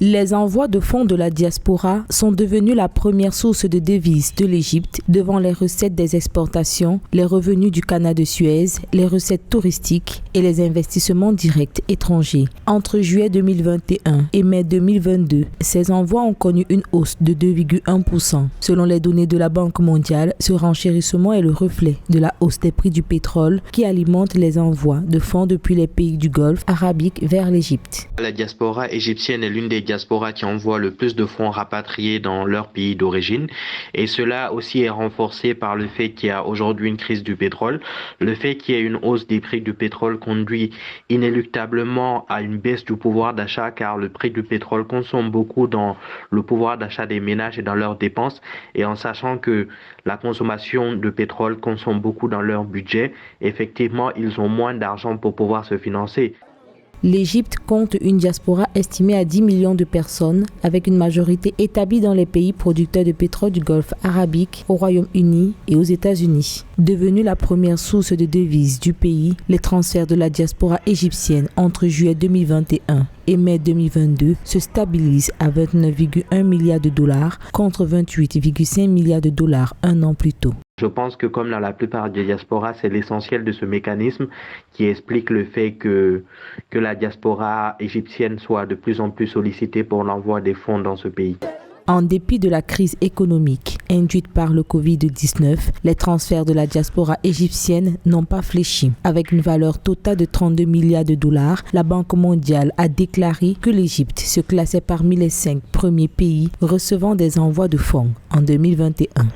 Les envois de fonds de la diaspora sont devenus la première source de devises de l'Égypte devant les recettes des exportations, les revenus du canal de Suez, les recettes touristiques et les investissements directs étrangers. Entre juillet 2021 et mai 2022, ces envois ont connu une hausse de 2,1%. Selon les données de la Banque mondiale, ce renchérissement est le reflet de la hausse des prix du pétrole qui alimente les envois de fonds depuis les pays du Golfe arabique vers l'Égypte. La diaspora égyptienne est l'une des diasporas qui envoie le plus de fonds rapatriés dans leur pays d'origine, et cela aussi est renforcé par le fait qu'il y a aujourd'hui une crise du pétrole. Le fait qu'il y ait une hausse des prix du pétrole conduit inéluctablement à une baisse du pouvoir d'achat, car le prix du pétrole consomme beaucoup dans le pouvoir d'achat des ménages et dans leurs dépenses, et en sachant que la consommation de pétrole consomme beaucoup dans leur budget, effectivement ils ont moins d'argent pour pouvoir se financer. L'Égypte compte une diaspora estimée à 10 millions de personnes, avec une majorité établie dans les pays producteurs de pétrole du Golfe arabique, au Royaume-Uni et aux États-Unis. Devenue la première source de devises du pays, les transferts de la diaspora égyptienne entre juillet 2021 et mai 2022 se stabilisent à 29,1 milliards de dollars contre 28,5 milliards de dollars un an plus tôt. Je pense que comme dans la plupart des diasporas, c'est l'essentiel de ce mécanisme qui explique le fait que la diaspora égyptienne soit de plus en plus sollicitée pour l'envoi des fonds dans ce pays. En dépit de la crise économique induite par le Covid-19, les transferts de la diaspora égyptienne n'ont pas fléchi. Avec une valeur totale de 32 milliards de dollars, la Banque mondiale a déclaré que l'Égypte se classait parmi les 5 premiers pays recevant des envois de fonds en 2021.